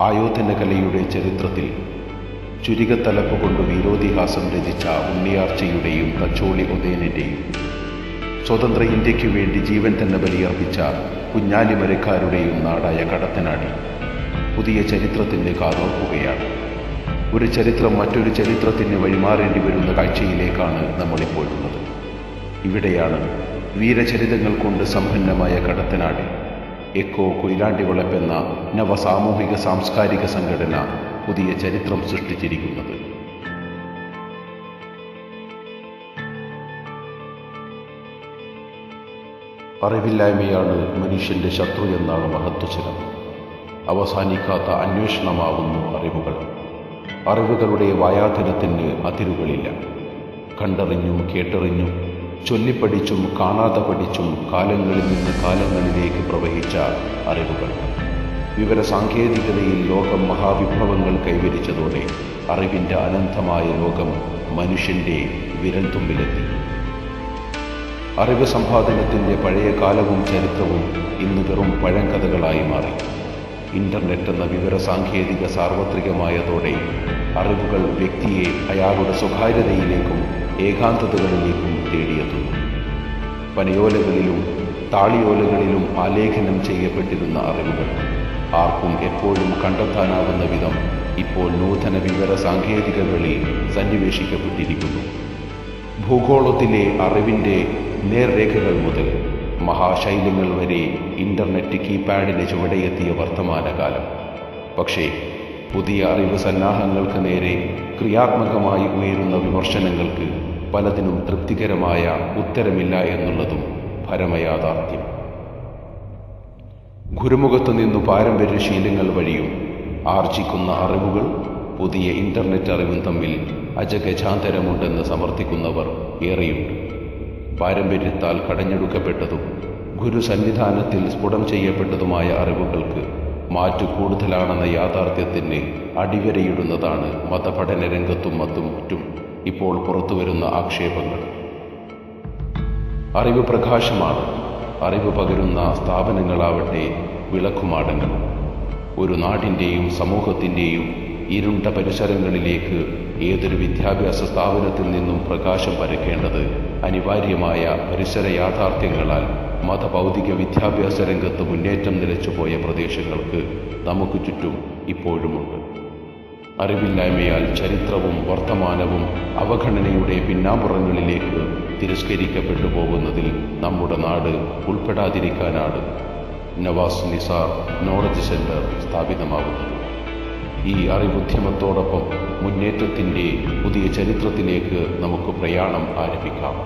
ആയോധനകലയുടെ ചരിത്രത്തിൽ ചുരികത്തലപ്പ് കൊണ്ട് വീരോതിഹാസം രചിച്ച ഉണ്ണിയാർച്ചയുടെയും തച്ചോളി ഒതേനന്റെയും, സ്വതന്ത്ര ഇന്ത്യയ്ക്കു വേണ്ടി ജീവൻ തന്നെ ബലിയർപ്പിച്ച കുഞ്ഞാലിമരക്കാരുടെയും നാടായ കടത്തനാടി പുതിയ ചരിത്രത്തിന് കാതോർക്കുകയാണ്. ഒരു ചരിത്രം മറ്റൊരു ചരിത്രത്തിന് വഴിമാറേണ്ടി വരുന്ന കാഴ്ചയിലേക്കാണ് നമ്മളിപ്പോൾ ഉള്ളത്. ഇവിടെയാണ് വീരചരിതങ്ങൾ കൊണ്ട് സമ്പന്നമായ കടത്തനാട് എക്കോ കൊയിലാണ്ടി വളപ്പെന്ന നവസാമൂഹിക സാംസ്കാരിക സംഘടന പുതിയ ചരിത്രം സൃഷ്ടിച്ചിരിക്കുന്നത്. അറിവില്ലായ്മയാണ് മനുഷ്യന്റെ ശത്രു എന്നാണ് മഹത്വചനം. അവസാനിക്കാത്ത അന്വേഷണമാവുന്നു അറിവുകൾ. അറിവുകളുടെ വായാധനത്തിന് അതിരുകളില്ല. കണ്ടറിഞ്ഞും കേട്ടറിഞ്ഞും ചൊല്ലിപ്പഠിച്ചും കാണാതെ പഠിച്ചും കാലങ്ങളിൽ നിന്ന് കാലങ്ങളിലേക്ക് പ്രവഹിച്ച അറിവുകൾ. വിവരസാങ്കേതികതയിൽ ലോകം മഹാവിഭവങ്ങൾ കൈവരിച്ചതോടെ അറിവിൻ്റെ അനന്തമായ ലോകം മനുഷ്യൻ്റെ വിരൽത്തുമ്പിലെത്തി. അറിവ് സമ്പാദനത്തിൻ്റെ പഴയ കാലവും ചരിത്രവും ഇന്ന് വെറും പഴങ്കഥകളായി മാറി. ഇന്റർനെറ്റ് എന്ന വിവരസാങ്കേതിക സാർവത്രികമായതോടെ അറിവുകൾ വ്യക്തിയെ അയാളുടെ സ്വകാര്യതയിലേക്കും ഏകാന്തതകളിലേക്കും തേടിയെത്തുന്നു. പനയോലകളിലും താളിയോലകളിലും ആലേഖനം ചെയ്യപ്പെട്ടിരുന്ന അറിവുകൾ ആർക്കും എപ്പോഴും കണ്ടെത്താനാവുന്ന വിധം ഇപ്പോൾ നൂതന വിവര സാങ്കേതികകളിൽ സന്നിവേശിക്കപ്പെട്ടിരിക്കുന്നു. ഭൂഗോളത്തിലെ അറിവിൻ്റെ നേർരേഖകൾ മുതൽ മഹാശൈലങ്ങൾ വരെ ഇന്റർനെറ്റ് കീപാഡിന് ചുവടെയെത്തിയ വർത്തമാനകാലം. പക്ഷേ പുതിയ അറിവ് സന്നാഹങ്ങൾക്ക് നേരെ ക്രിയാത്മകമായി ഉയരുന്ന വിമർശനങ്ങൾക്ക് പലതിനും തൃപ്തികരമായ ഉത്തരമില്ല എന്നുള്ളതും പരമയാഥാർത്ഥ്യം. ഗുരുമുഖത്തു നിന്നു പാരമ്പര്യശീലങ്ങൾ വഴിയും ആർജിക്കുന്ന അറിവുകൾ പുതിയ ഇന്റർനെറ്റ് അറിവും തമ്മിൽ അജഗജാന്തരമുണ്ടെന്ന് സമർത്ഥിക്കുന്നവർ ഏറെയുണ്ട്. പാരമ്പര്യത്താൽ കടഞ്ഞെടുക്കപ്പെട്ടതും ഗുരുസന്നിധാനത്തിൽ സ്ഫുടം ചെയ്യപ്പെട്ടതുമായ അറിവുകൾക്ക് മാറ്റു കൂടുതലാണെന്ന യാഥാർത്ഥ്യത്തിന് അടിവരയിടുന്നതാണ് മതപഠന രംഗത്തും മറ്റും ഇപ്പോൾ പുറത്തുവരുന്ന ആക്ഷേപങ്ങൾ. അറിവ് പ്രകാശമാണ്. അറിവ് പകരുന്ന സ്ഥാപനങ്ങളാവട്ടെ വിളക്കുമാടങ്ങൾ. ഒരു നാടിൻ്റെയും സമൂഹത്തിൻ്റെയും ഇരുണ്ട പരിസരങ്ങളിലേക്ക് ഏതൊരു വിദ്യാഭ്യാസ സ്ഥാപനത്തിൽ നിന്നും പ്രകാശം പരക്കേണ്ടത് അനിവാര്യമായ പരിസര യാഥാർത്ഥ്യങ്ങളാൽ മതഭൗതിക വിദ്യാഭ്യാസ രംഗത്ത് മുന്നേറ്റം നിലച്ചുപോയ പ്രദേശങ്ങൾക്ക് നമുക്ക് ചുറ്റും ഇപ്പോഴുമുണ്ട്. അറിവില്ലായ്മയാൽ ചരിത്രവും വർത്തമാനവും അവഗണനയുടെ പിന്നാമ്പുറങ്ങളിലേക്ക് തിരസ്കരിക്കപ്പെട്ടു പോകുന്നതിൽ നമ്മുടെ നാട് ഉൾപ്പെടാതിരിക്കാനാണ് നവാസ് നിസാർ നോളജ് സെന്റർ സ്ഥാപിതമാകുന്നത്. ഈ അറിവുദ്യമത്തോടൊപ്പം മുന്നേറ്റത്തിൻ്റെ പുതിയ ചരിത്രത്തിലേക്ക് നമുക്ക് പ്രയാണം ആരംഭിക്കാം.